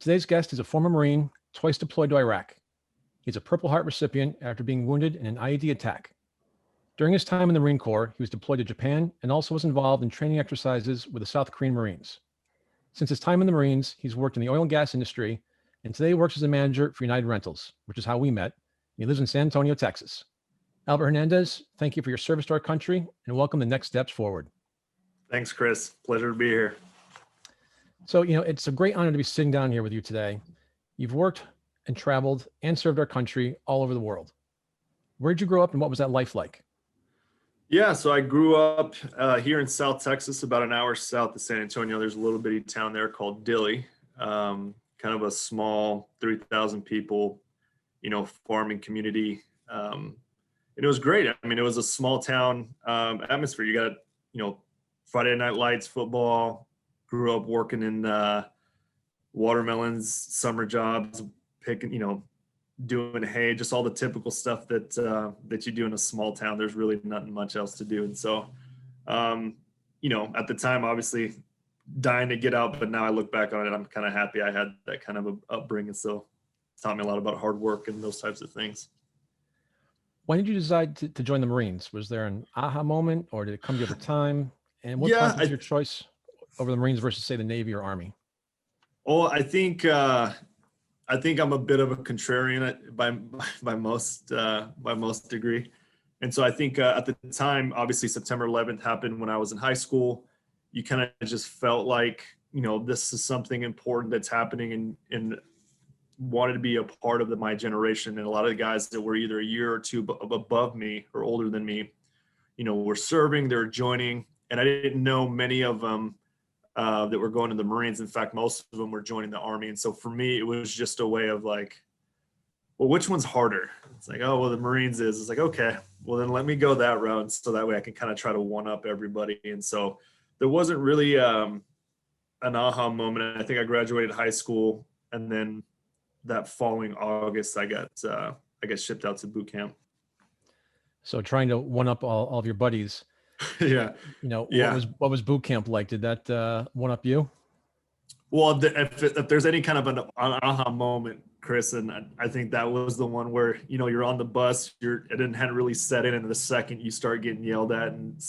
Today's guest is a former Marine, twice deployed to Iraq. He's a Purple Heart recipient after being wounded in an IED attack. During his time in the Marine Corps, he was deployed to Japan and also was involved in training exercises with the South Korean Marines. Since his time in the Marines, he's worked in the oil and gas industry, and today works as a manager for United Rentals, which is how we met. He lives in San Antonio, Texas. Albert Hernandez, thank you for your service to our country, and welcome to Next Steps Forward. Thanks, Chris. Pleasure to be here. So, it's a great honor to be sitting down here with you today. You've worked and traveled and served our country all over the world. Where did you grow up and what was that life like? Yeah, so I grew up here in South Texas, about an hour south of San Antonio. There's a little bitty town there called Dilley, kind of a small 3,000 people, farming community. And it was great. I mean, it was a small town atmosphere. You got, Friday night lights, football, grew up working in watermelons, summer jobs, picking, doing hay, just all the typical stuff that you do in a small town. There's really nothing much else to do. And so, at the time, obviously dying to get out, but now I look back on it, I'm kind of happy I had that kind of a upbringing. So it's taught me a lot about hard work and those types of things. When did you decide to join the Marines? Was there an aha moment or did it come to you over time? And what prompted your choice over the Marines versus, say, the Navy or Army? Well, I think I'm a bit of a contrarian by most degree. And so I think at the time, obviously September 11th happened when I was in high school. You kind of just felt like, this is something important that's happening and wanted to be a part of my generation. And a lot of the guys that were either a year or two above me or older than me, were serving, they're joining. And I didn't know many of them that were going to the Marines. In fact, most of them were joining the Army. And so for me, it was just a way of like, well, which one's harder? It's like, oh, well, the Marines is. It's like, okay, well, then let me go that route. So that way I can kind of try to one up everybody. And so there wasn't really an aha moment. I think I graduated high school, and then that following August, I got shipped out to boot camp. So trying to one up all of your buddies. Yeah. What was boot camp like? Did that one up you? Well, if there's any kind of an aha moment, Chris, and I think that was the one where, you're on the bus, it hadn't really set in, and the second you start getting yelled at and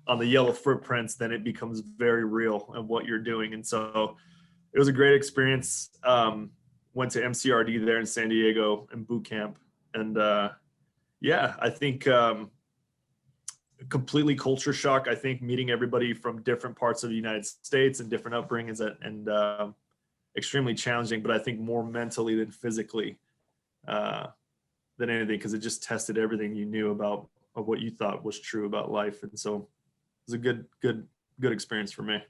on the yellow footprints, then it becomes very real of what you're doing. And so it was a great experience. Went to MCRD there in San Diego and boot camp. And I think completely culture shock. I think meeting everybody from different parts of the United States and different upbringings and extremely challenging, but I think more mentally than physically than anything, because it just tested everything you knew of what you thought was true about life. And so it was a good experience for me.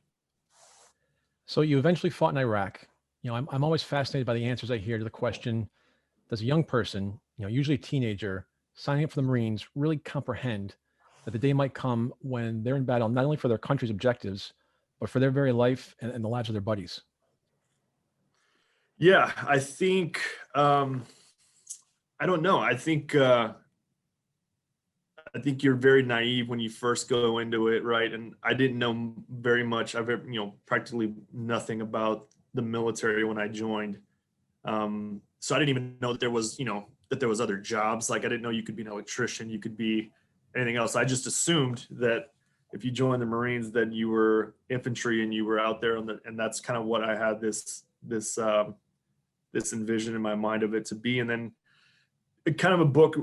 So you eventually fought in Iraq. I'm always fascinated by the answers I hear to the question, does a young person, usually a teenager, signing up for the Marines really comprehend that the day might come when they're in battle, not only for their country's objectives, but for their very life and the lives of their buddies? Yeah, I think, I don't know. I think you're very naive when you first go into it, right? And I didn't know very much. I've practically nothing about the military when I joined. So I didn't even know that there was other jobs. Like I didn't know you could be an electrician, you could be anything else. I just assumed that if you joined the Marines, then you were infantry and you were out there and that's kind of what I had this envision in my mind of it to be. And then it kind of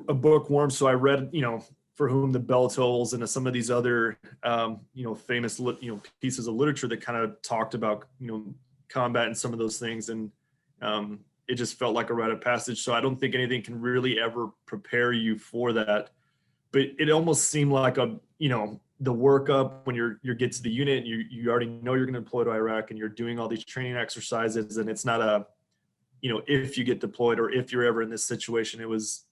a bookworm. So I read, For Whom the Bell Tolls and some of these other, famous, pieces of literature that kind of talked about, combat and some of those things. And it just felt like a rite of passage. So I don't think anything can really ever prepare you for that. But it almost seemed like the workup when you get to the unit and you already know you're going to deploy to Iraq and you're doing all these training exercises, and it's not if you get deployed or if you're ever in this situation. It was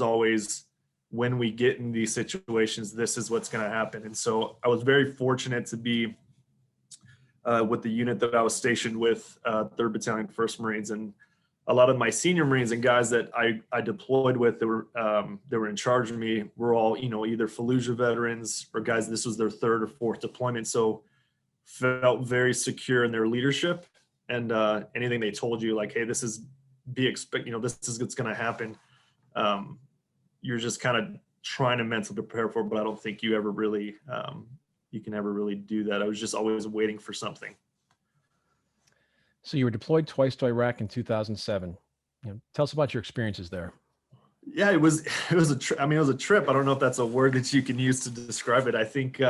always, when we get in these situations, this is what's going to happen. And so I was very fortunate to be with the unit that I was stationed with, 3rd Battalion, 1st Marines, and a lot of my senior Marines and guys that I deployed with that were in charge of me were all, either Fallujah veterans or guys, this was their 3rd or 4th deployment. So felt very secure in their leadership and anything they told you, like, hey, this is this is what's going to happen. You're just kind of trying to mentally prepare for it, but I don't think you ever really, you can ever really do that. I was just always waiting for something. So you were deployed twice to Iraq in 2007. Tell us about your experiences there. Yeah, it was a trip. I mean, it was a trip. I don't know if that's a word that you can use to describe it. I think it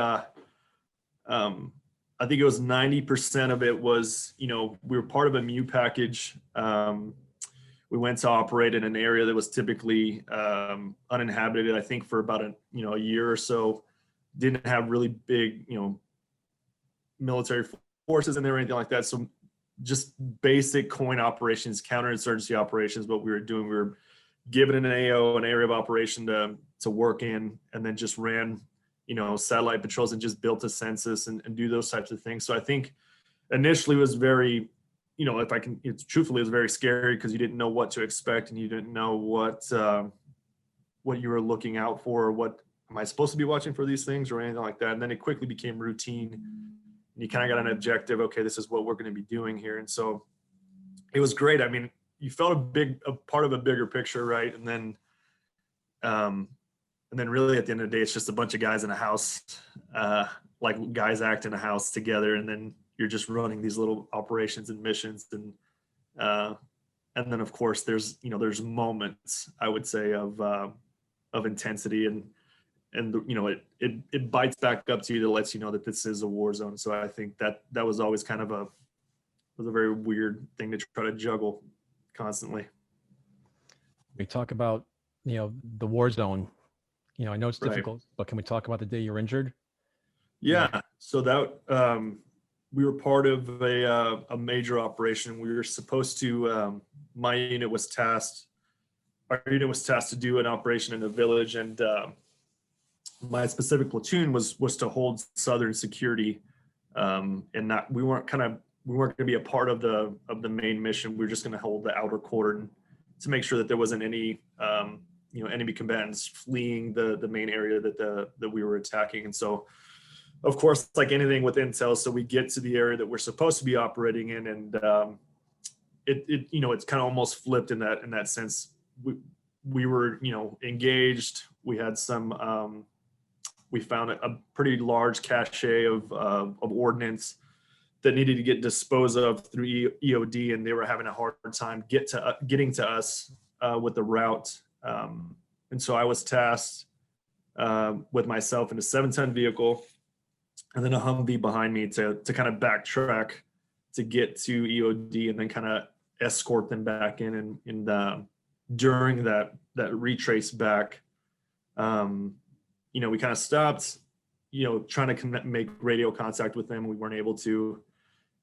was 90% of it was, we were part of a MU package. We went to operate in an area that was typically uninhabited, I think for about a year or so. Didn't have really big, military forces in there or anything like that. So just basic coin operations, counterinsurgency operations, what we were doing. We were given an AO, an area of operation to work in, and then just ran, satellite patrols and just built a census and do those types of things. So I think initially it was very, if I can, truthfully, it was very scary because you didn't know what to expect and you didn't know what you were looking out for, what am I supposed to be watching for these things or anything like that. And then it quickly became routine and you kind of got an objective. Okay, this is what we're going to be doing here. And so it was great. I mean, you felt a part of a bigger picture, right? And then really at the end of the day, it's just a bunch of guys in a house, like guys act in a house together, and then you're just running these little operations and missions, and then of course there's moments, I would say, of intensity, and it bites back up to you, that lets you know that this is a war zone. So I think that was always kind of a very weird thing to try to juggle constantly. We talk about, the war zone, I know it's difficult, right. But can we talk about the day you're injured? Yeah. So that, we were part of a major operation. We were supposed to, our unit was tasked to do an operation in a village, and my specific platoon was to hold southern security, and we weren't going to be a part of the main mission. We were just going to hold the outer cordon to make sure that there wasn't any enemy combatants fleeing the main area that we were attacking. And so, of course, it's like anything with intel. So we get to the area that we're supposed to be operating in, and it's kind of almost flipped in that sense. We were engaged. We had some. We found a pretty large cache of ordnance that needed to get disposed of through EOD, and they were having a hard time getting to us with the route. And so I was tasked with myself in a 7-ton vehicle, and then a Humvee behind me to kind of backtrack to get to EOD, and then kind of escort them back in. And during that retrace back, we kind of stopped, trying to make radio contact with them. We weren't able to.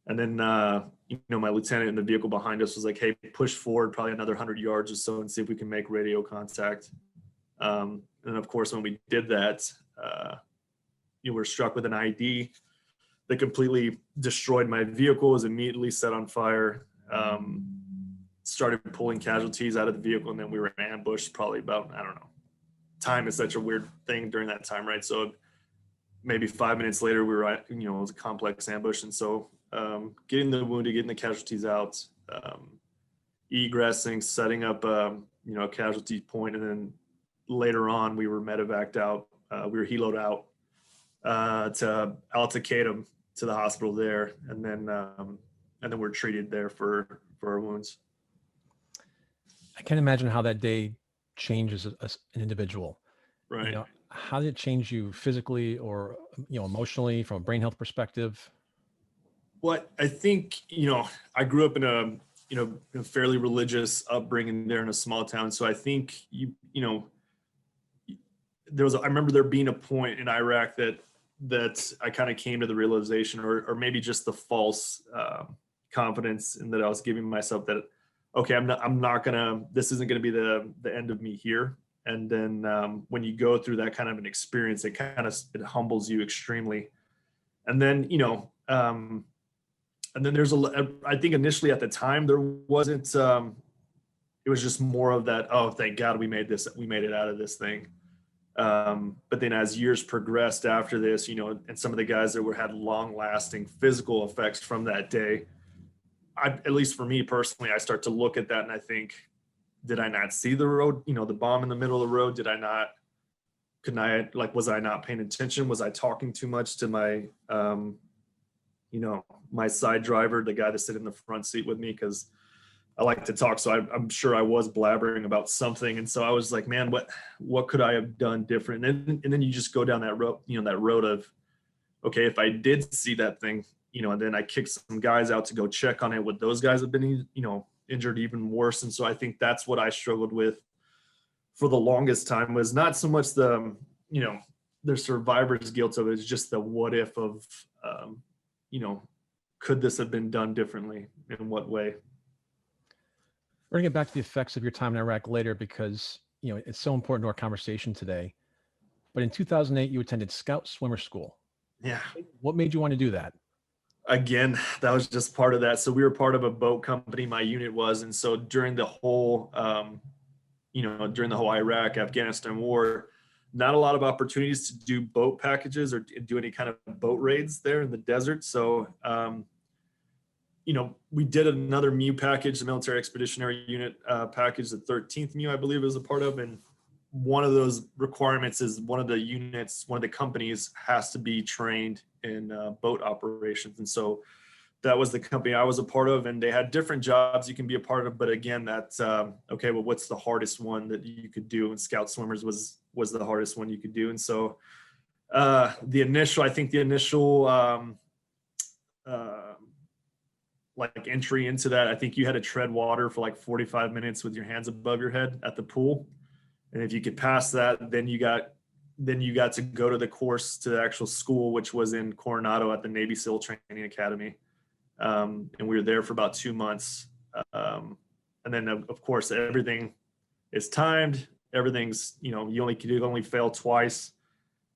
And then, my lieutenant in the vehicle behind us was like, hey, push forward probably another 100 yards or so and see if we can make radio contact. And of course, when we did that, we were struck with an ID that completely destroyed my vehicle, was immediately set on fire, started pulling casualties out of the vehicle, and then we were ambushed probably about, I don't know. Time is such a weird thing during that time, right? So maybe 5 minutes later, we were at, it was a complex ambush. And so getting the wounded, getting the casualties out, egressing, setting up, a casualty point, and then later on, we were medevaced out. We were heloed out to Al-Taqaddum, to the hospital there, and then we're treated there for our wounds. I can't imagine how that day changes an individual. Right. How did it change you physically or emotionally from a brain health perspective? Well, I think I grew up in a fairly religious upbringing there in a small town, so I think I remember there being a point in Iraq that I kind of came to the realization, or maybe just the false confidence in that I was giving myself, that okay, this isn't gonna be the end of me here. And then when you go through that kind of an experience, it humbles you extremely. And then I think initially at the time there wasn't, it was just more of that, oh, thank God we made it out of this thing. But then as years progressed after this, and some of the guys that had long lasting physical effects from that day, at least for me personally, I start to look at that and I think, did I not see the road, the bomb in the middle of the road? Was I not paying attention? Was I talking too much to my, my side driver, the guy that sit in the front seat with me? Cause I like to talk. So I'm sure I was blabbering about something. And so I was like, man, what could I have done different? And then you just go down that road, that road of, okay, if I did see that thing, and then I kicked some guys out to go check on it, would those guys have been, injured even worse? And so I think that's what I struggled with for the longest time, was not so much the, the survivor's guilt of it. It's just the what if of, could this have been done differently? In what way? We're gonna get back to the effects of your time in Iraq later, because it's so important to our conversation today. But in 2008, you attended Scout Swimmer School. Yeah. What made you want to do that? Again, that was just part of that. So we were part of a boat company, my unit was. And so during the whole, Iraq, Afghanistan war, not a lot of opportunities to do boat packages or do any kind of boat raids there in the desert. So, we did another MEU package, the Military Expeditionary Unit package, the 13th MEU, I believe, is a part of. And one of those requirements is one of the companies has to be trained in boat operations. And so that was the company I was a part of, and they had different jobs you can be a part of. But again, that's okay, well, what's the hardest one that you could do? And Scout Swimmers was the hardest one you could do. And so the initial like entry into that, I think you had to tread water for like 45 minutes with your hands above your head at the pool. And if you could pass that, then you got to go to the course, to the actual school, which was in Coronado at the Navy SEAL Training Academy. And we were there for about 2 months. And then of course, everything is timed. Everything's, you only fail twice.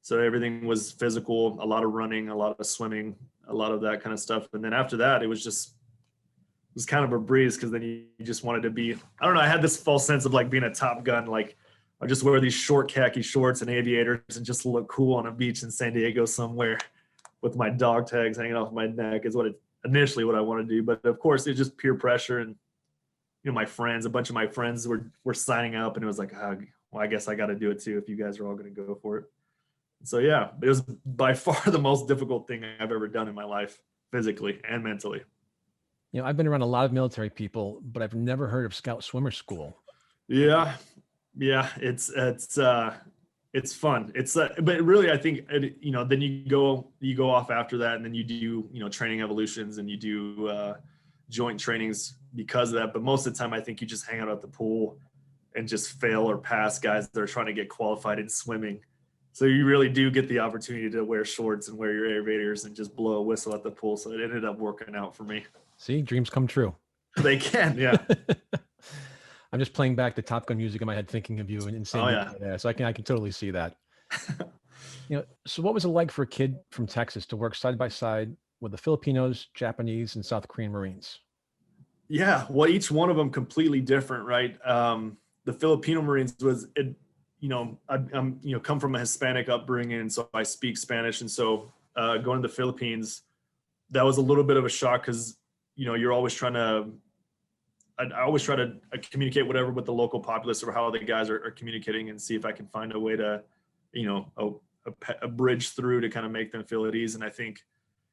So everything was physical, a lot of running, a lot of swimming, a lot of that kind of stuff. And then after that, it was kind of a breeze, because then you just wanted to be, I don't know, I had this false sense of like being a Top Gun, like I just wear these short khaki shorts and aviators and just look cool on a beach in San Diego somewhere with my dog tags hanging off my neck is initially what I want to do. But of course, it's just peer pressure. And, a bunch of my friends were signing up, and it was like, oh, well, I guess I got to do it too if you guys are all going to go for it. So yeah, it was by far the most difficult thing I've ever done in my life, physically and mentally. I've been around a lot of military people, but I've never heard of Scout Swimmer School. Yeah, it's fun. But really, I think then you go off after that, and then you do training evolutions, and you do joint trainings because of that. But most of the time, I think you just hang out at the pool and just fail or pass guys that are trying to get qualified in swimming. So you really do get the opportunity to wear shorts and wear your aviators and just blow a whistle at the pool. So it ended up working out for me. See, dreams come true. They can, yeah. I'm just playing back the Top Gun music in my head, thinking of you and saying, yeah. So I can totally see that. So what was it like for a kid from Texas to work side by side with the Filipinos, Japanese, and South Korean Marines? Yeah, well, each one of them completely different, right? The Filipino Marines I'm come from a Hispanic upbringing, so I speak Spanish, and so going to the Philippines, that was a little bit of a shock, because you're always trying to. I always try to communicate whatever with the local populace or how the guys are communicating, and see if I can find a way to, a bridge through to kind of make them feel at ease. And I think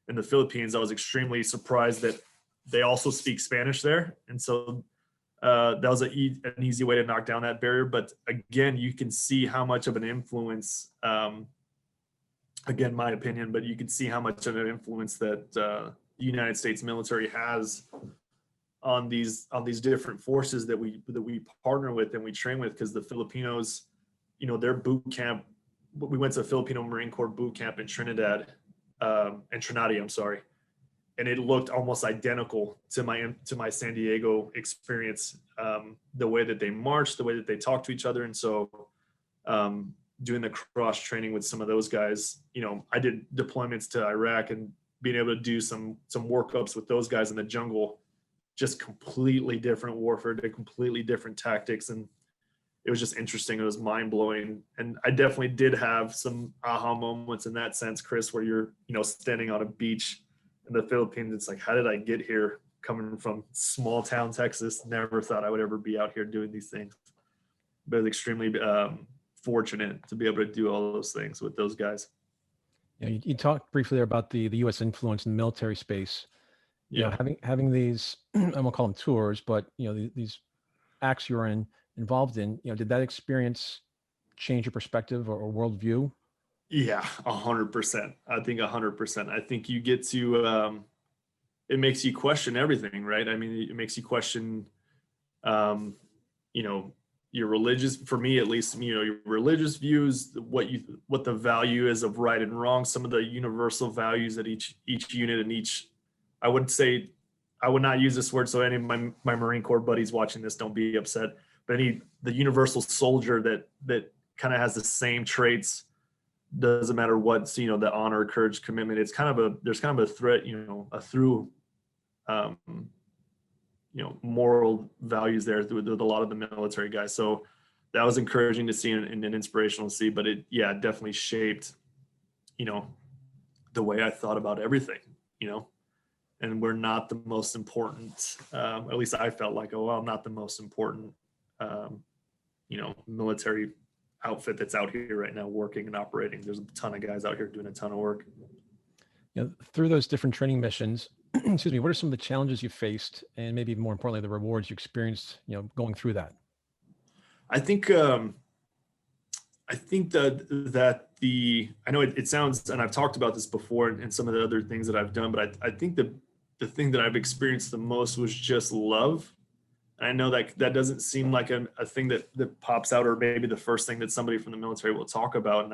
in the Philippines, I was extremely surprised that they also speak Spanish there. And so that was an easy way to knock down that barrier. But again, you can see how much of an influence, again, my opinion, but you can see how much of an influence that the United States military has on these different forces that we partner with and we train with. Because the Filipinos, their boot camp, we went to a Filipino Marine Corps boot camp in Trinidad, I'm sorry. And it looked almost identical to my San Diego experience, the way that they marched, the way that they talked to each other. And so doing the cross training with some of those guys, I did deployments to Iraq, and being able to do some workups with those guys in the jungle, just completely different warfare, completely different tactics. And it was just interesting. It was mind blowing. And I definitely did have some aha moments in that sense, Chris, where you're, standing on a beach in the Philippines. It's like, how did I get here? coming from small town Texas, never thought I would ever be out here doing these things, but extremely fortunate to be able to do all those things with those guys. You know, you talked briefly there about the U.S. influence in the military space. You know, Yeah. having these, I won't call them tours, but you know, these acts you're involved in. You know, did that experience change your perspective or worldview? Yeah, 100%. I think 100%. I think you get to, it makes you question everything, right? I mean, it makes you question, you know, your religious, for me at least, you know, your religious views, what the value is of right and wrong, some of the universal values that each unit and each, I would say, I would not use this word, so any of my Marine Corps buddies watching this, don't be upset, but the universal soldier that kind of has the same traits, doesn't matter what, you know, the honor, courage, commitment, it's kind of there's kind of a threat, you know, a through, um, you know, moral values there with a lot of the military guys. So that was encouraging to see and inspirational to see, but it, yeah, definitely shaped, you know, the way I thought about everything, you know, and we're not the most important, at least I felt like, oh, well, I'm not the most important, you know, military outfit that's out here right now working and operating. There's a ton of guys out here doing a ton of work. You know, through those different training missions, excuse me, what are some of the challenges you faced, and maybe more importantly, the rewards you experienced, you know, going through that? I think that I know it sounds, and I've talked about this before and some of the other things that I've done, but I think the thing that I've experienced the most was just love. And I know that doesn't seem like a thing that pops out, or maybe the first thing that somebody from the military will talk about. And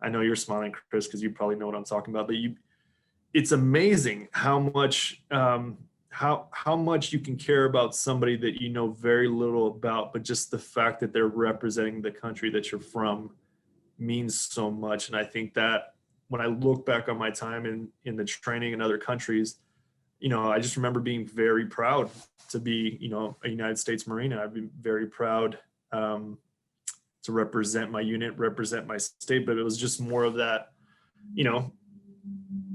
I know you're smiling, Chris, because you probably know what I'm talking about, but it's amazing how much, how much you can care about somebody that you know very little about, but just the fact that they're representing the country that you're from means so much. And I think that when I look back on my time in the training in other countries, you know, I just remember being very proud to be, you know, a United States Marine. And I've been very proud to represent my unit, represent my state, but it was just more of that, you know,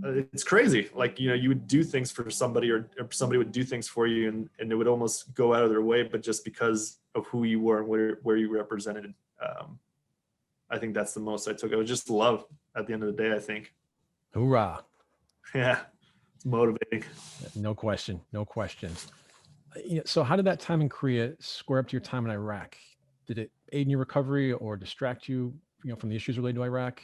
it's crazy. Like, you know, you would do things for somebody, or somebody would do things for you, and it would almost go out of their way, but just because of who you were and where you represented. I think that's the most I took. It was just love at the end of the day, I think. Hoorah. Yeah, it's motivating. No question. No question. You know, so how did that time in Korea square up to your time in Iraq? Did it aid in your recovery or distract you, you know, from the issues related to Iraq?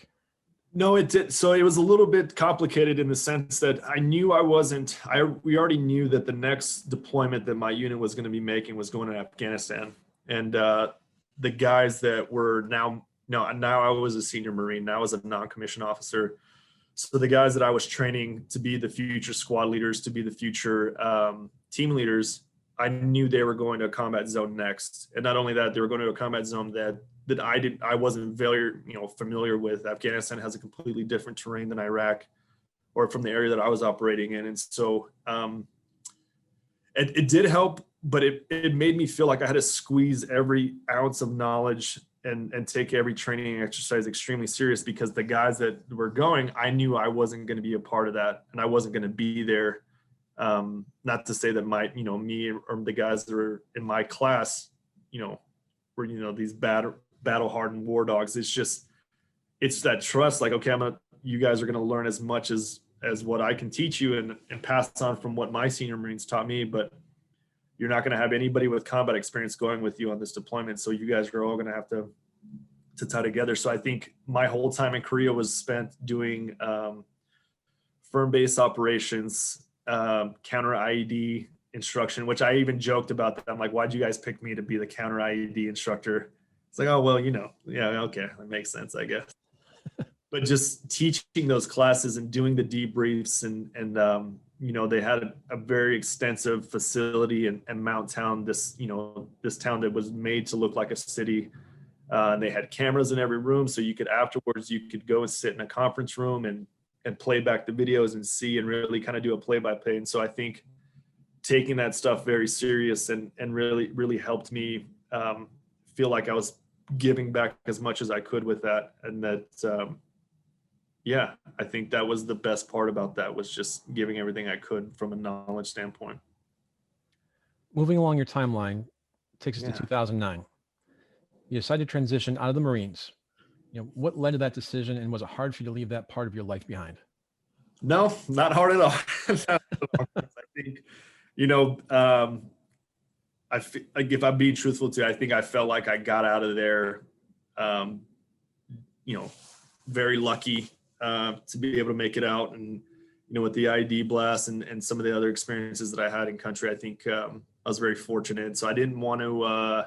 No, it did. So it was a little bit complicated in the sense that I knew we already knew that the next deployment that my unit was going to be making was going to Afghanistan. And the guys that were now I was a senior Marine, now I was a non-commissioned officer. So the guys that I was training to be the future squad leaders, to be the future team leaders, I knew they were going to a combat zone next. And not only that, they were going to a combat zone that I wasn't very, you know, familiar with. Afghanistan has a completely different terrain than Iraq, or from the area that I was operating in. And so it did help, but it made me feel like I had to squeeze every ounce of knowledge and take every training exercise extremely serious, because the guys that were going, I knew I wasn't going to be a part of that, and I wasn't going to be there. Not to say that me or the guys that were in my class, you know, were, you know, these battle hardened war dogs. It's that trust, like, okay, you guys are going to learn as much as what I can teach you and pass on from what my senior Marines taught me, but you're not going to have anybody with combat experience going with you on this deployment. So you guys are all going to have to tie together. So I think my whole time in Korea was spent doing firm base operations, counter IED instruction, which I even joked about that. I'm like, why'd you guys pick me to be the counter IED instructor? It's like, oh, well, you know, yeah, okay, that makes sense, I guess. But just teaching those classes and doing the debriefs and you know, they had a very extensive facility in Mount Town, this town that was made to look like a city. And they had cameras in every room, so you could go and sit in a conference room and play back the videos and see and really kind of do a play-by-play. And so I think taking that stuff very serious and really, really helped me feel like I was giving back as much as I could with that. And that, yeah, I think that was the best part about that, was just giving everything I could from a knowledge standpoint. moving along your timeline takes us Yeah. to 2009. You decided to transition out of the Marines. What led to that decision, and was it hard for you to leave that part of your life behind? No, not hard at all. Not at all. I think, you know, like if I'm being truthful to you, I think I felt like I got out of there, um, you know, very lucky to be able to make it out. And, with the ID blast and some of the other experiences that I had in country, I think I was very fortunate. So I didn't want to,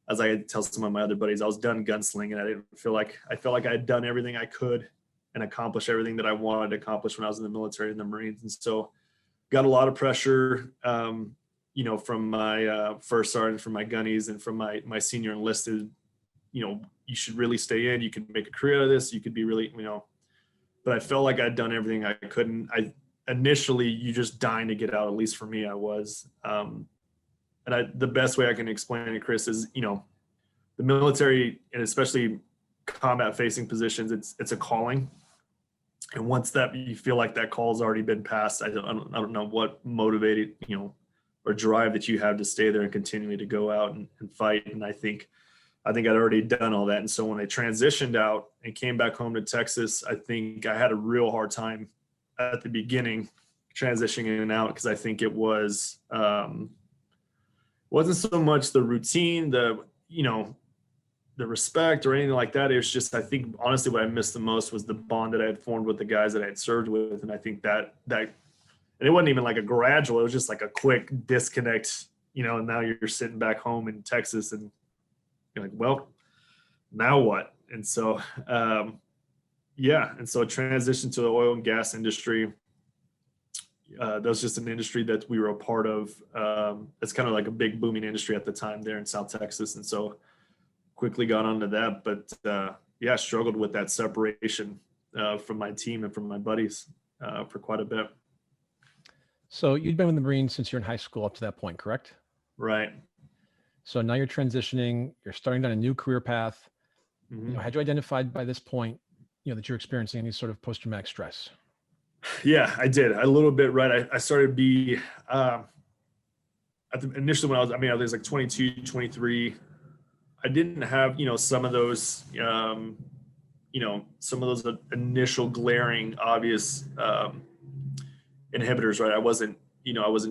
as I tell some of my other buddies, I was done gunslinging. I felt like I had done everything I could and accomplished everything that I wanted to accomplish when I was in the military and the Marines. And so got a lot of pressure, from my first sergeant, from my gunnies, and from my senior enlisted. You should really stay in. You can make a career out of this. You could be really, but I felt like I'd done everything I could. And initially, you just dying to get out. At least for me, I was. The best way I can explain it, Chris, is, the military, and especially combat facing positions, it's a calling. And once that you feel like that call's already been passed, I don't know what motivated, or drive that you have to stay there and continually to go out and fight. And I think I'd already done all that. And so when I transitioned out and came back home to Texas, I think I had a real hard time at the beginning transitioning in and out, because I think it was, wasn't so much the routine, the respect or anything like that. It was just, I think honestly what I missed the most was the bond that I had formed with the guys that I had served with. And I think that, and it wasn't even like a gradual, it was just like a quick disconnect, and now you're sitting back home in Texas and you're like, well, now what? And so, transition to the oil and gas industry. That was just an industry that we were a part of. It's kind of like a big booming industry at the time there in South Texas. And so quickly got onto that, but struggled with that separation from my team and from my buddies for quite a bit. So you'd been with the Marines since you're in high school up to that point, correct? Right. So now you're transitioning, you're starting down a new career path. Mm-hmm. Had you identified by this point, that you're experiencing any sort of post-traumatic stress? Yeah, I did a little bit. Right. I started to be, initially when I was like 22, 23, I didn't have, some of those, some of those initial glaring, obvious inhibitors, right? I wasn't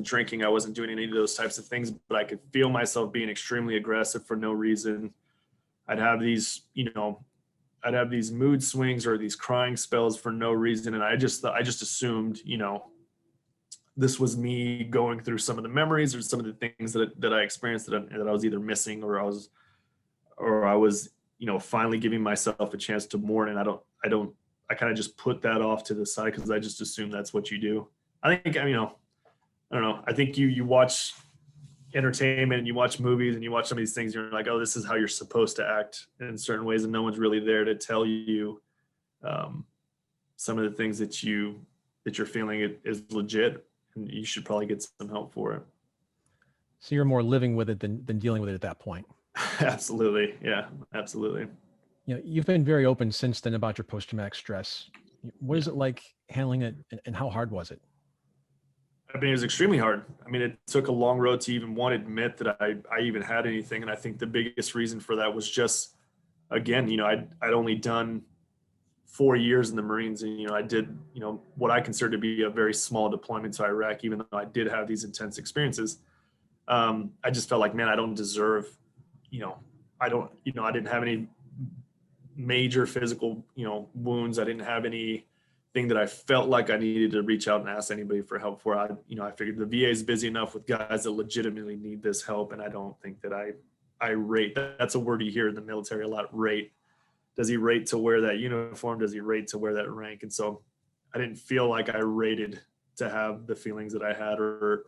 drinking. I wasn't doing any of those types of things, but I could feel myself being extremely aggressive for no reason. I'd have these mood swings or these crying spells for no reason. And I just assumed, this was me going through some of the memories or some of the things that I experienced that I was either missing or I was, finally giving myself a chance to mourn. And I kind of just put that off to the side because I just assume that's what you do. I think, I don't know. I think you watch entertainment and you watch movies and you watch some of these things, you're like, oh, this is how you're supposed to act in certain ways. And no one's really there to tell you some of the things that you're feeling is legit, and you should probably get some help for it. So you're more living with it than dealing with it at that point. Absolutely. Yeah, absolutely. You've been very open since then about your post-traumatic stress. What is it like handling it, and how hard was it? It was extremely hard. It took a long road to even want to admit that I even had anything. And I think the biggest reason for that was just, again, I'd only done 4 years in the Marines, and, I did, what I consider to be a very small deployment to Iraq, even though I did have these intense experiences. I just felt like, man, I don't deserve, I didn't have any major physical, wounds. I didn't have anything that I felt like I needed to reach out and ask anybody for help for. I figured the VA is busy enough with guys that legitimately need this help. And I don't think that I rate, that's a word you hear in the military a lot, rate. Does he rate to wear that uniform? Does he rate to wear that rank? And so I didn't feel like I rated to have the feelings that I had or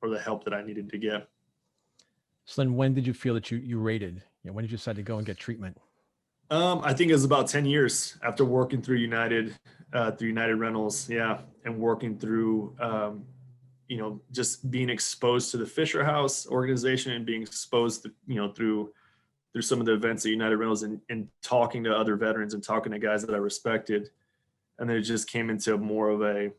the help that I needed to get. So then when did you feel that you rated? When did you decide to go and get treatment? I think it was about 10 years after working through United Rentals. Yeah. And working through, just being exposed to the Fisher House organization and being exposed to, through some of the events at United Rentals and talking to other veterans and talking to guys that I respected. And then it just came into more of a,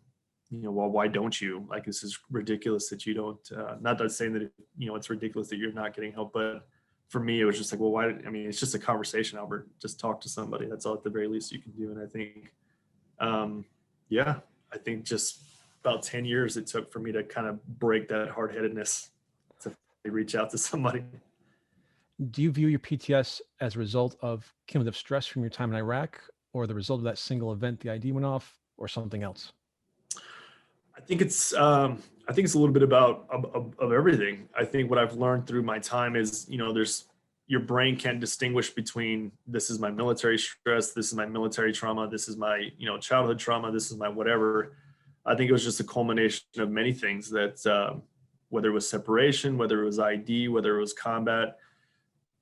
well, why don't you? Like, this is ridiculous that you don't, not that saying that, it's ridiculous that you're not getting help, but for me, it was just like, well, why? I mean, it's just a conversation, Albert. Just talk to somebody. That's all at the very least you can do. And I think, yeah, I think just about 10 years it took for me to kind of break that hard-headedness to reach out to somebody. Do you view your PTS as a result of cumulative stress from your time in Iraq, or the result of that single event, the ID went off, or something else? I think it's a little bit about of everything. I think what I've learned through my time is, there's, your brain can distinguish between, this is my military stress, this is my military trauma, this is my, childhood trauma, this is my whatever. I think it was just a culmination of many things that, whether it was separation, whether it was ID, whether it was combat,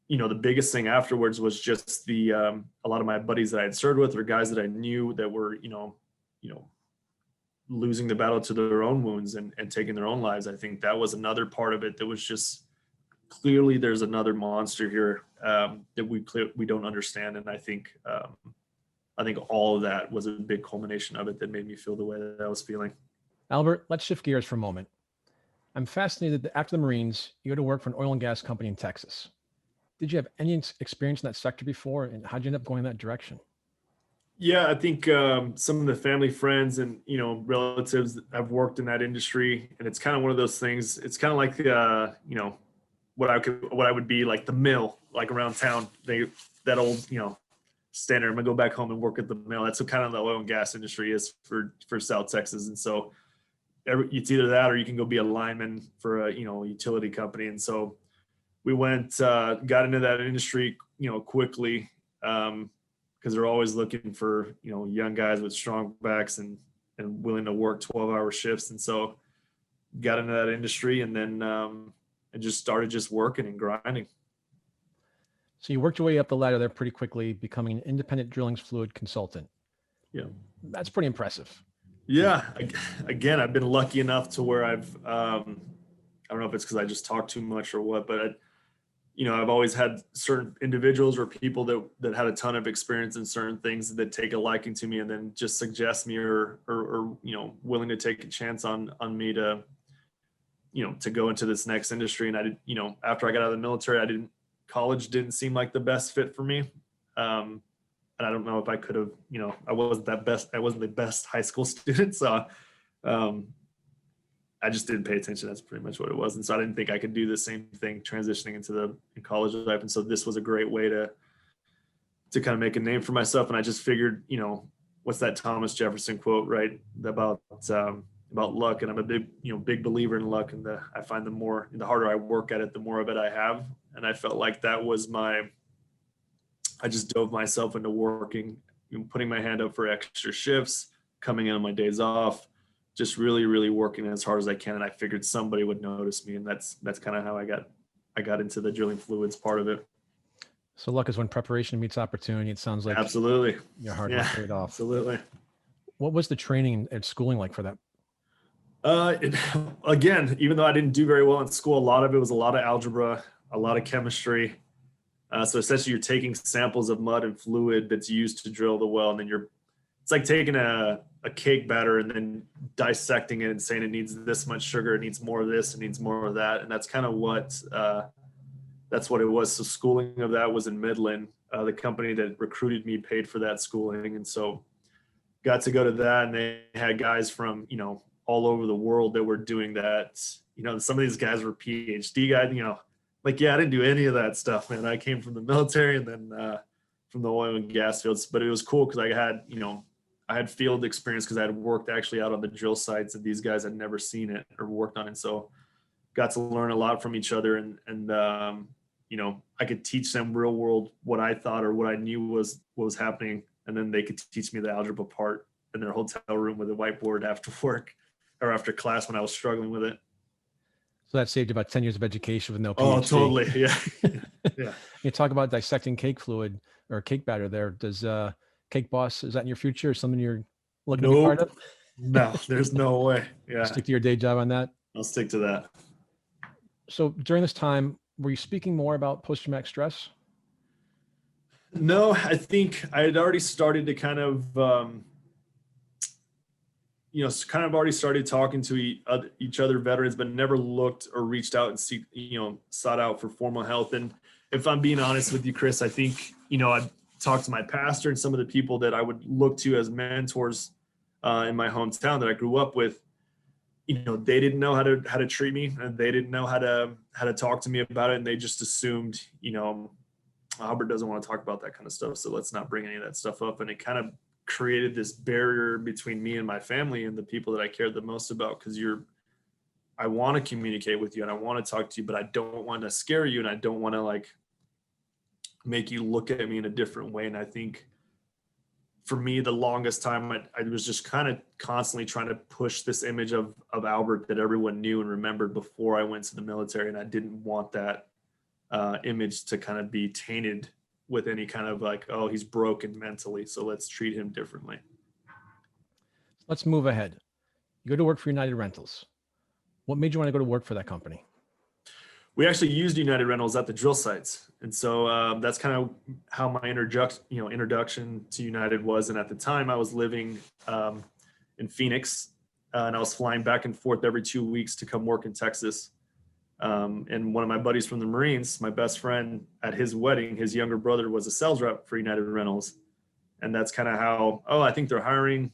the biggest thing afterwards was just a lot of my buddies that I had served with, or guys that I knew that were, losing the battle to their own wounds and taking their own lives. I think that was another part of it that was just, clearly there's another monster here that we don't understand. And I think all of that was a big culmination of it that made me feel the way that I was feeling. Albert, let's shift gears for a moment. I'm fascinated that after the Marines, you go to work for an oil and gas company in Texas. Did you have any experience in that sector before, and how'd you end up going in that direction? Yeah, I think some of the family, friends, and relatives have worked in that industry, and it's kind of one of those things. It's kind of like what I would be like the mill, like around town. That old standard. I'm gonna go back home and work at the mill. That's what kind of the oil and gas industry is for South Texas, and so it's either that or you can go be a lineman for a utility company. And so we got into that industry quickly. Because they're always looking for young guys with strong backs and willing to work 12-hour shifts. And so got into that industry, and then and just started just working and grinding. So you worked your way up the ladder there pretty quickly, becoming an independent drilling fluid consultant. Yeah, that's pretty impressive. Yeah, again, I've been lucky enough to where I don't know if it's because I just talk too much or what, but I've always had certain individuals or people that had a ton of experience in certain things that take a liking to me and then just suggest me or willing to take a chance on me to go into this next industry. And I did, after I got out of the military, college didn't seem like the best fit for me. And I don't know if I could have, I wasn't the best high school student. So I just didn't pay attention. That's pretty much what it was. And so I didn't think I could do the same thing transitioning into college life. And so this was a great way to kind of make a name for myself. And I just figured, what's that Thomas Jefferson quote, right? About luck. And I'm a big believer in luck. And I find the harder I work at it, the more of it I have. And I felt like that was I just dove myself into working, putting my hand up for extra shifts, coming in on my days off, just really, really working as hard as I can. And I figured somebody would notice me. And that's kind of how I got into the drilling fluids part of it. So luck is when preparation meets opportunity. It sounds like absolutely your hard work paid off. Absolutely. What was the training and schooling like for that? Again, even though I didn't do very well in school, a lot of it was a lot of algebra, a lot of chemistry. So essentially you're taking samples of mud and fluid that's used to drill the well. And then it's like taking a cake batter and then dissecting it and saying it needs this much sugar, it needs more of this, it needs more of that. And that's kind of that's what it was. So schooling of that was in Midland. The company that recruited me paid for that schooling. And so got to go to that, and they had guys from, all over the world that were doing that. Some of these guys were PhD guys, I didn't do any of that stuff, man. I came from the military and then from the oil and gas fields, but it was cool because I had field experience because I had worked actually out on the drill sites, and these guys had never seen it or worked on it. So got to learn a lot from each other, and I could teach them real world what I thought or what I knew was what was happening. And then they could teach me the algebra part in their hotel room with a whiteboard after work or after class when I was struggling with it. So that saved you about 10 years of education with no PhD. Oh, totally. Yeah. Yeah. You talk about dissecting cake fluid or cake batter there. Does Cake Boss, is that in your future or something you're looking to be part of? No, there's no way. Yeah. Stick to your day job on that? I'll stick to that. So during this time, were you speaking more about post-traumatic stress? No, I think I had already started to kind of, kind of already started talking to each other veterans, but never looked or reached out and sought out for formal health. And if I'm being honest with you, Chris, I think, I talked to my pastor and some of the people that I would look to as mentors in my hometown that I grew up with. They didn't know how to treat me, and they didn't know how to talk to me about it. And they just assumed, Albert doesn't want to talk about that kind of stuff, so let's not bring any of that stuff up. And it kind of created this barrier between me and my family and the people that I cared the most about, because I want to communicate with you and I want to talk to you, but I don't want to scare you, and I don't want to make you look at me in a different way. And I think for me, the longest time, I was just kind of constantly trying to push this image of Albert that everyone knew and remembered before I went to the military. And I didn't want that image to kind of be tainted with any kind of oh, he's broken mentally, so let's treat him differently. Let's move ahead. You go to work for United Rentals. What made you want to go to work for that company? We actually used United Rentals at the drill sites. And so that's kind of how my introduction to United was. And at the time I was living in Phoenix, and I was flying back and forth every 2 weeks to come work in Texas. And one of my buddies from the Marines, my best friend, at his wedding, his younger brother was a sales rep for United Rentals. And that's kind of how, I think they're hiring,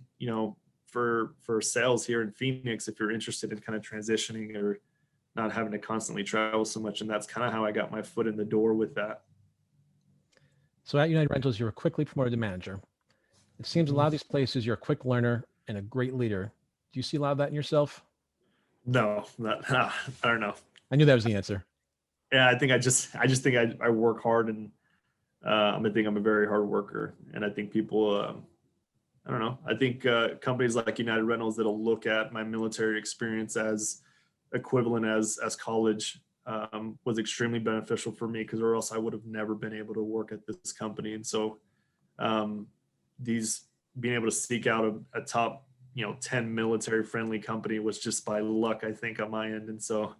for sales here in Phoenix, if you're interested in kind of transitioning or not having to constantly travel so much. And that's kind of how I got my foot in the door with that. So at United Rentals, you were quickly promoted to manager. It seems a lot of these places, you're a quick learner and a great leader. Do you see a lot of that in yourself? No, I don't know. I knew that was the answer. Yeah, I think I just think I work hard, and I think I'm a very hard worker. And I think people, I don't know. I think companies like United Rentals that'll look at my military experience as equivalent as college was extremely beneficial for me, because or else I would have never been able to work at this company. And so being able to seek out a top 10 military friendly company was just by luck, I think, on my end. And so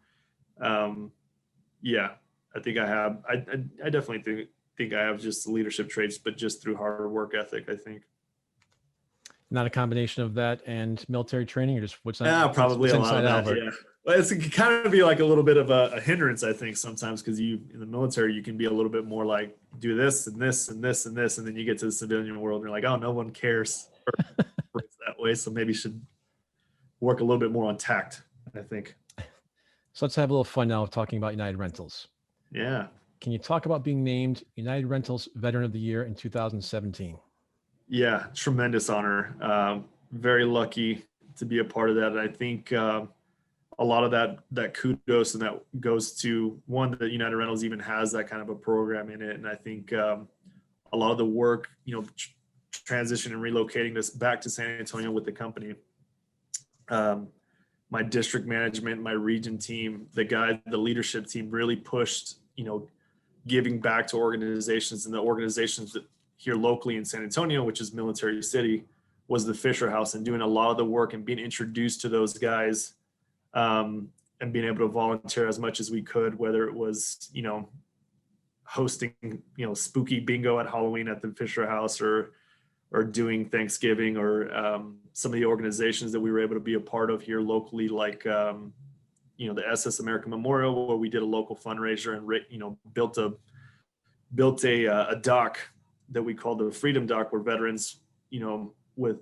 yeah, I think I definitely think I have just leadership traits, but just through hard work ethic, I think. Not a combination of that and military training, or just what's probably what's a lot of that, Albert? yeah. Well, it kind of be like a little bit of a hindrance, I think, sometimes, because in the military, you can be a little bit more like, do this and this and this and this, and then you get to the civilian world and you're like, oh, no one cares that way, so maybe should work a little bit more on tact, I think. So let's have a little fun now of talking about United Rentals. Yeah. Can you talk about being named United Rentals Veteran of the Year in 2017? Yeah, tremendous honor. Very lucky to be a part of that. And I think a lot of that kudos and that goes to one, that United Rentals even has that kind of a program in it. And I think a lot of the work, transition and relocating this back to San Antonio with the company, my district management, my region team, the leadership team really pushed, giving back to organizations, and the organizations that here locally in San Antonio, which is Military City, was the Fisher House, and doing a lot of the work and being introduced to those guys, and being able to volunteer as much as we could, whether it was, hosting, spooky bingo at Halloween at the Fisher House, or doing Thanksgiving, or some of the organizations that we were able to be a part of here locally, like, the SS American Memorial, where we did a local fundraiser and, built a dock that we called the Freedom Dock, where veterans, with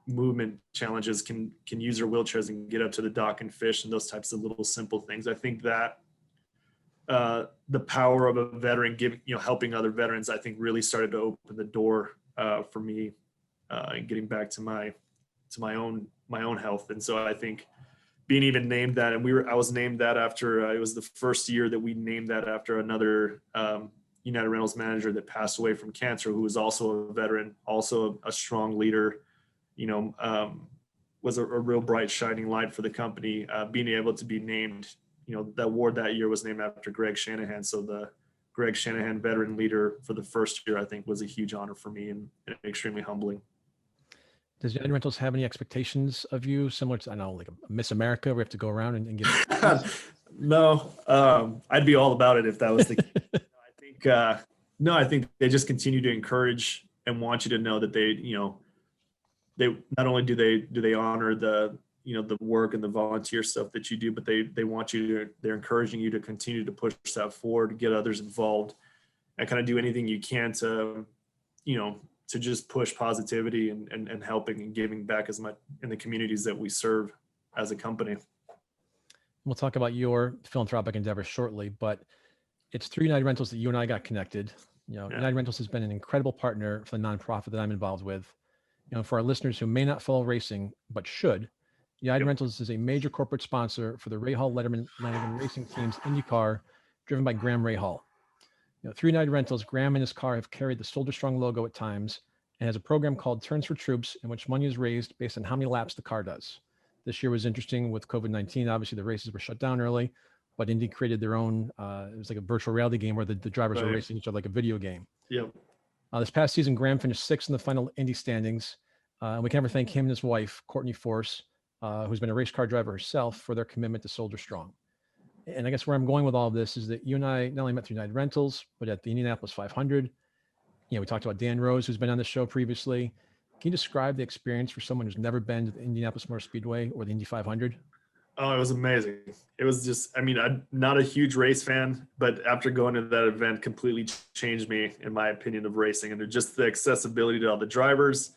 movement challenges can use their wheelchairs and get up to the dock and fish, and those types of little simple things. I think that the power of a veteran helping other veterans, I think, really started to open the door for me and getting back to my own health. And so I think being even named that, and I was named that after it was the first year that we named that after another United Rentals manager that passed away from cancer, who was also a veteran, also a strong leader, was a real bright shining light for the company. Being able to be named, that award that year was named after Greg Shanahan. So the Greg Shanahan veteran leader for the first year, I think, was a huge honor for me and extremely humbling. Does United Rentals have any expectations of you, similar to, I know, like a Miss America, where we have to go around and give? No, I'd be all about it if that was the case. I think they just continue to encourage and want you to know that they, they not only do they honor the, the work and the volunteer stuff that you do, but they want you to, they're encouraging you to continue to push that forward, to get others involved, and kind of do anything you can to, to just push positivity and helping and giving back as much in the communities that we serve as a company. We'll talk about your philanthropic endeavor shortly, but it's through United Rentals that you and I got connected. Yeah. United Rentals has been an incredible partner for the nonprofit that I'm involved with. For our listeners who may not follow racing, but should, United Rentals is a major corporate sponsor for the Rahal Letterman Lanigan Racing Team's IndyCar, driven by Graham Rahal. Through United Rentals, Graham and his car have carried the Soldier Strong logo at times and has a program called Turns for Troops, in which money is raised based on how many laps the car does. This year was interesting with COVID-19. Obviously, the races were shut down early, but Indy created their own, it was like a virtual reality game where the drivers were racing each other like a video game. Yep. This past season, Graham finished sixth in the final Indy standings. And we can never thank him and his wife, Courtney Force, who's been a race car driver herself, for their commitment to Soldier Strong. And I guess where I'm going with all of this is that you and I not only met through United Rentals, but at the Indianapolis 500. We talked about Dan Rose, who's been on the show previously. Can you describe the experience for someone who's never been to the Indianapolis Motor Speedway or the Indy 500? Oh, it was amazing. It was just, I'm not a huge race fan, but after going to that event, completely changed me, in my opinion, of racing. And just the accessibility to all the drivers,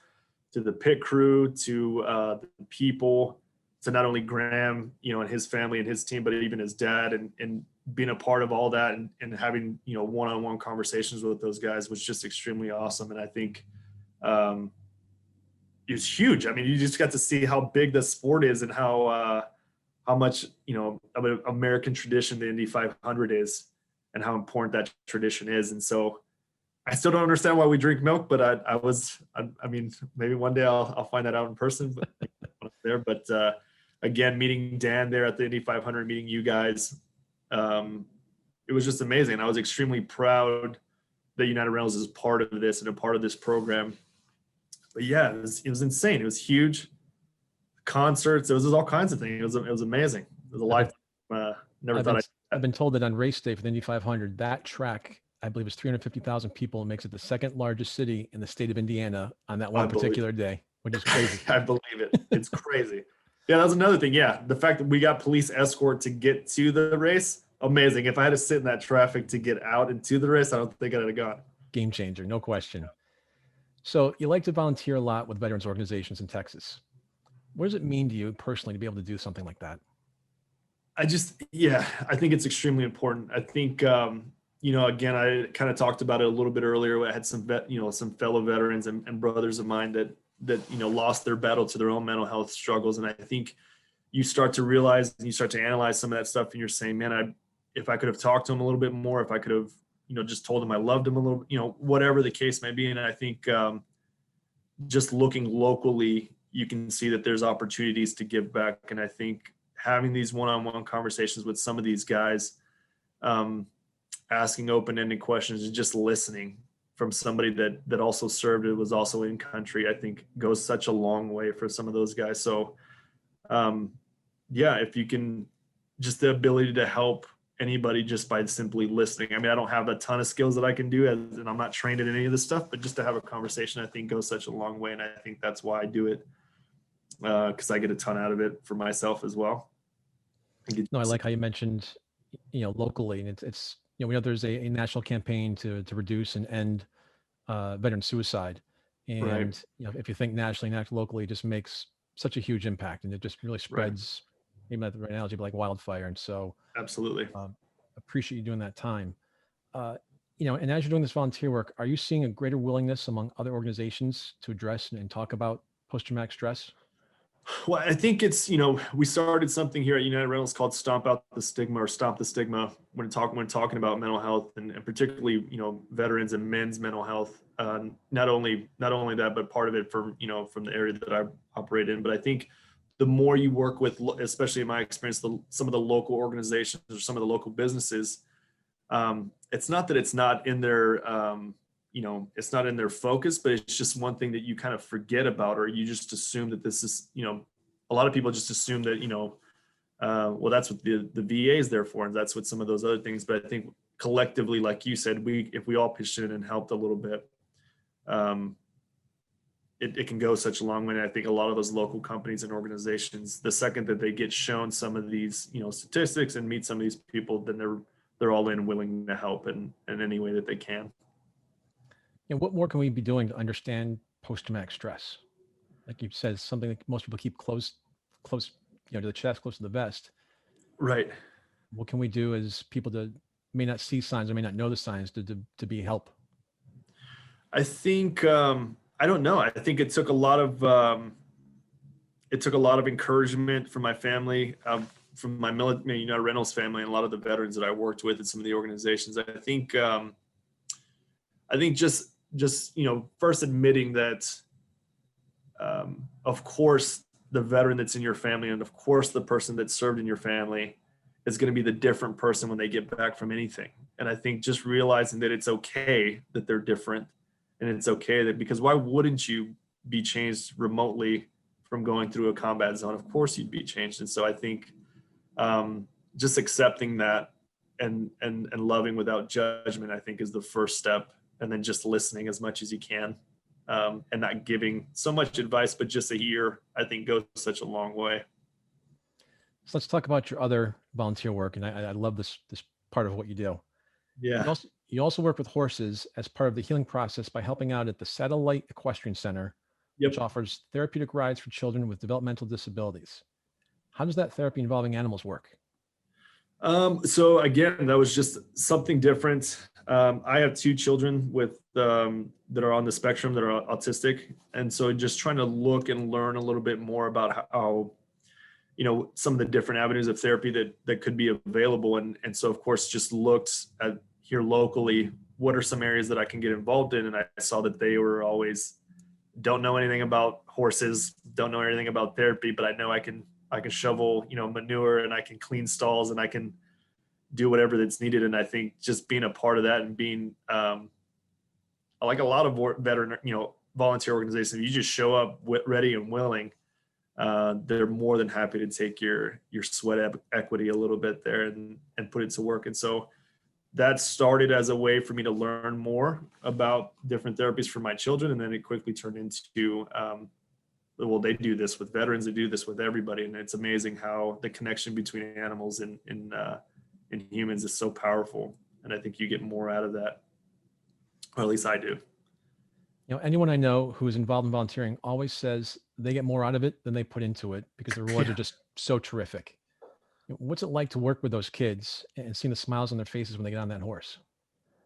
to the pit crew, to the people, to not only Graham, and his family and his team, but even his dad, and being a part of all that and having, one-on-one conversations with those guys was just extremely awesome. And I think, it was huge. You just got to see how big the sport is and how much, of an American tradition the Indy 500 is, and how important that tradition is. And so I still don't understand why we drink milk, but maybe one day I'll find that out in person, but there. But again, meeting Dan there at the Indy 500, meeting you guys, it was just amazing. I was extremely proud that United Rentals is part of this and a part of this program. But yeah, it was insane. It was huge. Concerts, it was all kinds of things. It was amazing. It was a lifetime. I've been told that on race day for the Indy 500, that track, I believe, is 350,000 people and makes it the second largest city in the state of Indiana on that one particular day, which is crazy. I believe it. It's crazy. Yeah, that was another thing. Yeah, the fact that we got police escort to get to the race, amazing. If I had to sit in that traffic to get out and to the race, I don't think I'd have gone. Game changer, no question. So you like to volunteer a lot with veterans organizations in Texas. What does it mean to you personally to be able to do something like that? I think it's extremely important. I think, again, I kind of talked about it a little bit earlier. I had some fellow veterans and brothers of mine that lost their battle to their own mental health struggles. And I think you start to realize and you start to analyze some of that stuff, and you're saying, man, if I could have talked to him a little bit more, if I could have, just told him I loved him a little, whatever the case may be. And I think just looking locally, you can see that there's opportunities to give back. And I think having these one-on-one conversations with some of these guys, asking open-ended questions and just listening from somebody that also served, it was also in country, I think goes such a long way for some of those guys. So if you can, just the ability to help anybody just by simply listening. I don't have a ton of skills that I can do, and I'm not trained in any of this stuff, but just to have a conversation, I think goes such a long way. And I think that's why I do it, because I get a ton out of it for myself as well. I like how you mentioned, locally, and it's we know there's a national campaign to reduce and end veteran suicide. And, right. If you think nationally and act locally, it just makes such a huge impact, and it just really spreads, maybe not the right analogy, but like wildfire. And so absolutely appreciate you doing that time. And as you're doing this volunteer work, are you seeing a greater willingness among other organizations to address and talk about post-traumatic stress? Well, I think it's, we started something here at United Rentals called Stomp Out the Stigma, or Stop the Stigma, when talking about mental health, and particularly, veterans and men's mental health. Not only that, but part of it from the area that I operate in. But I think the more you work with, especially in my experience, some of the local organizations or some of the local businesses, it's not that it's not in their, it's not in their focus, but it's just one thing that you kind of forget about, or you just assume that this is, a lot of people just assume that, well, that's what the VA is there for, and that's what some of those other things. But I think collectively, like you said, if we all pitched in and helped a little bit, it can go such a long way. And I think a lot of those local companies and organizations, the second that they get shown some of these, statistics and meet some of these people, then they're all in, willing to help in any way that they can. What more can we be doing to understand post-traumatic stress? Like you said, something that most people keep close, to the chest, close to the vest. Right. What can we do as people that may not see signs or may not know the signs to be help? I think, I don't know. I think it took a lot of encouragement from my family, from my military, Reynolds family, and a lot of the veterans that I worked with in some of the organizations. I think just first admitting that, of course, the veteran that's in your family, and of course, the person that served in your family, is going to be the different person when they get back from anything. And I think just realizing that it's okay that they're different, and it's okay that, because why wouldn't you be changed remotely from going through a combat zone? Of course you'd be changed. And so I think just accepting that and loving without judgment, I think, is the first step. And then just listening as much as you can, and not giving so much advice, but just a ear, I think, goes such a long way. So let's talk about your other volunteer work. And I love this part of what you do. Yeah. You also work with horses as part of the healing process by helping out at the Satellite Equestrian Center, Yep. which offers therapeutic rides for children with developmental disabilities. How does that therapy involving animals work? So again, that was just something different. I have two children with that are on the spectrum, that are autistic, and so just trying to look and learn a little bit more about how some of the different avenues of therapy that could be available, and so of course just looked at here locally, what are some areas that I can get involved in, and I saw that they were always, don't know anything about horses, don't know anything about therapy, but I know I can shovel, manure, and I can clean stalls, and I can do whatever that's needed. And I think just being a part of that, and being, like a lot of veteran, volunteer organizations, if you just show up ready and willing, they're more than happy to take your sweat equity a little bit there and put it to work. And so that started as a way for me to learn more about different therapies for my children. And then it quickly turned into, well, they do this with veterans, they do this with everybody. And it's amazing how the connection between animals and humans is so powerful. And I think you get more out of that, or at least I do. Anyone I know who is involved in volunteering always says they get more out of it than they put into it, because the rewards are just so terrific. What's it like to work with those kids and seeing the smiles on their faces when they get on that horse?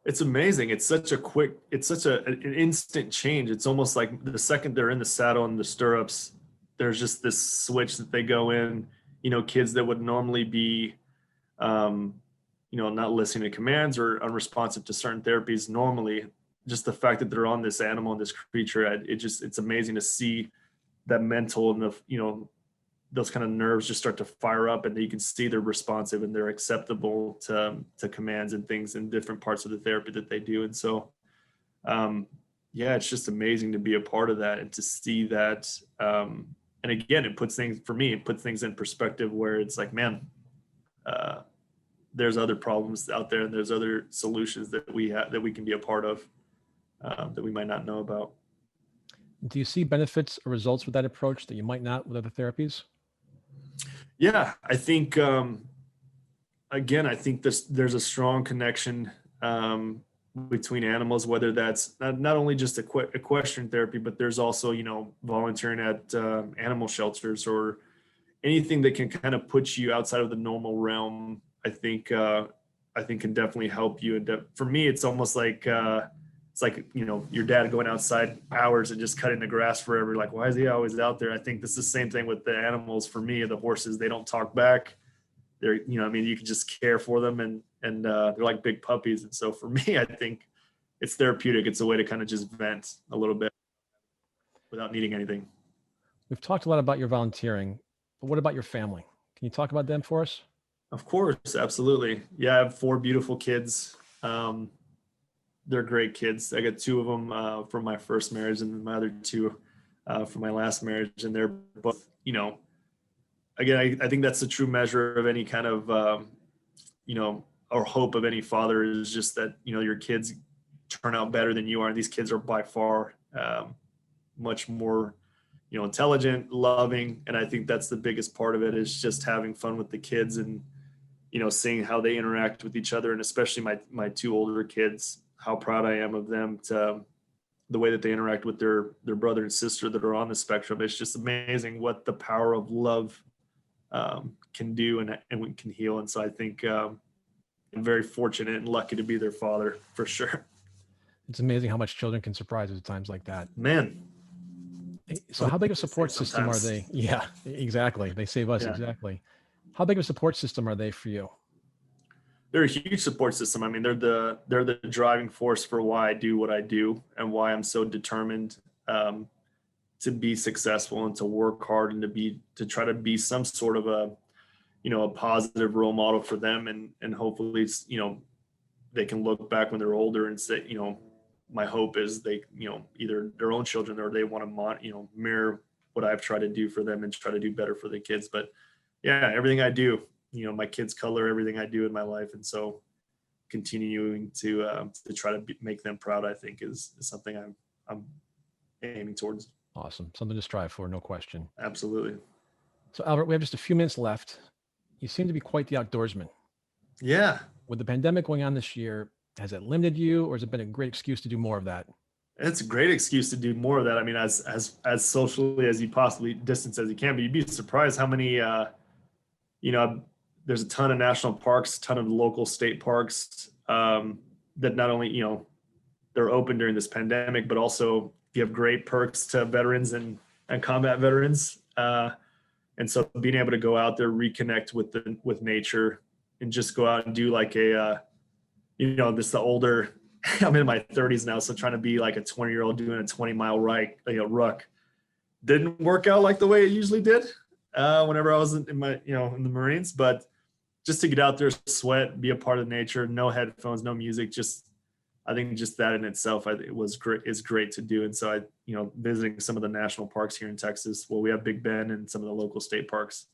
It's amazing. It's such an instant change. It's almost like the second they're in the saddle and the stirrups, there's just this switch that they go in. Kids that would normally be, not listening to commands or unresponsive to certain therapies normally, just the fact that they're on this animal and this creature, it's amazing to see that mental and those kind of nerves just start to fire up, and you can see they're responsive and they're acceptable to commands and things in different parts of the therapy that they do. And so, it's just amazing to be a part of that and to see that. And again, it puts things in perspective, where it's like, man, there's other problems out there, and there's other solutions that we have, that we can be a part of, that we might not know about. Do you see benefits or results with that approach that you might not with other therapies? Yeah, I think, again, I think there's a strong connection between animals, whether that's not only just equestrian therapy, but there's also, volunteering at animal shelters or anything that can kind of put you outside of the normal realm. I think can definitely help you. And for me, it's almost like, it's like, your dad going outside hours and just cutting the grass forever. Like, why is he always out there? I think this is the same thing with the animals. For me, the horses, they don't talk back. They're, you can just care for them, and they're like big puppies. And so for me, I think it's therapeutic. It's a way to kind of just vent a little bit without needing anything. We've talked a lot about your volunteering, but what about your family? Can you talk about them for us? Of course, absolutely. Yeah, I have 4 beautiful kids. They're great kids. I got 2 of them from my first marriage, and my other 2 from my last marriage. And they're both, again, I think that's the true measure of any kind of, or hope of any father, is just that, your kids turn out better than you are. And these kids are by far much more, intelligent, loving. And I think that's the biggest part of it, is just having fun with the kids and, seeing how they interact with each other. And especially my two older kids, how proud I am of them, to the way that they interact with their brother and sister that are on the spectrum. It's just amazing what the power of love can do and can heal. And so I think I'm very fortunate and lucky to be their father, for sure. It's amazing how much children can surprise us at times like that. Man. So how big a support system are they? Yeah, exactly. They save us. Yeah. Exactly. How big of a support system are they for you? They're a huge support system. I mean, they're the driving force for why I do what I do and why I'm so determined to be successful and to work hard and to try to be some sort of a positive role model for them. And hopefully it's, they can look back when they're older and say, my hope is they, either their own children or they want to, mirror what I've tried to do for them and try to do better for the kids. But yeah, everything I do, my kids color everything I do in my life. And so continuing to try to make them proud, I think is something I'm aiming towards. Awesome. Something to strive for. No question. Absolutely. So Albert, we have just a few minutes left. You seem to be quite the outdoorsman. Yeah. With the pandemic going on this year, has it limited you, or has it been a great excuse to do more of that? It's a great excuse to do more of that. I mean, as socially as you possibly distance as you can, but you'd be surprised how many, there's a ton of national parks, a ton of local state parks that not only, they're open during this pandemic, but also give great perks to veterans and combat veterans. And so being able to go out there, reconnect with nature, and just go out and do like the older, I'm in my 30s now, so trying to be like a 20-year-old doing a 20-mile ruck didn't work out like the way it usually did whenever I was in my, in the Marines. But just to get out there, sweat, be a part of nature, no headphones, no music, I think just that in itself, is great to do. And so visiting some of the national parks here in Texas, we have Big Bend and some of the local state parks.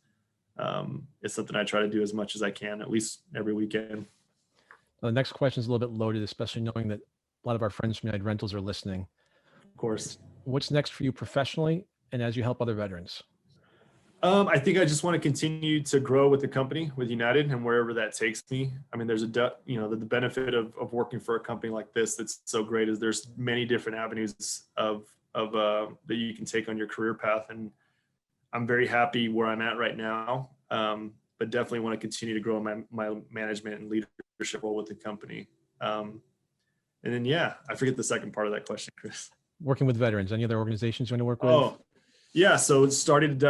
It's something I try to do as much as I can, at least every weekend. The next question is a little bit loaded, especially knowing that a lot of our friends from United Rentals are listening. Of course. What's next for you professionally and as you help other veterans? I think I just want to continue to grow with the company, with United, and wherever that takes me. I mean, there's the benefit of working for a company like this that's so great is there's many different avenues of that you can take on your career path. And I'm very happy where I'm at right now, but definitely want to continue to grow my management and leadership role with the company. And then, I forget the second part of that question, Chris. Working with veterans, any other organizations you want to work with? Oh, yeah. So it started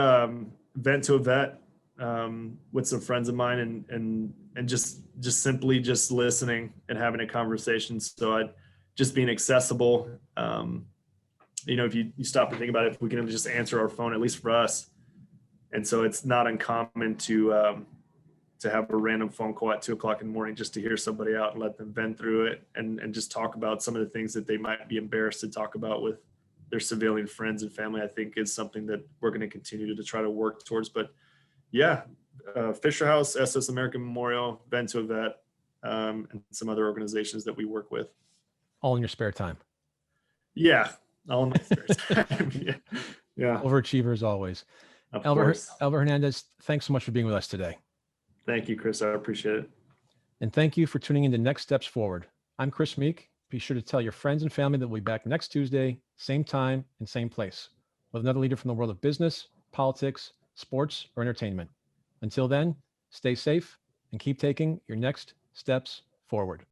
Vent to a Vet with some friends of mine and just simply just listening and having a conversation. So just being accessible. If you stop and think about it, if we can just answer our phone, at least for us. And so it's not uncommon to have a random phone call at 2:00 in the morning just to hear somebody out and let them vent through it and just talk about some of the things that they might be embarrassed to talk about with their civilian friends and family. I think is something that we're going to continue to try to work towards. But Fisher House, SS American Memorial, Vent to a Vet, and some other organizations that we work with. All in your spare time. Yeah. All in my spare time. Yeah. Overachiever as always. Albert Hernandez, thanks so much for being with us today. Thank you, Chris. I appreciate it. And thank you for tuning in to Next Steps Forward. I'm Chris Meek. Be sure to tell your friends and family that we'll be back next Tuesday, same time and same place, with another leader from the world of business, politics, sports, or entertainment. Until then, stay safe and keep taking your next steps forward.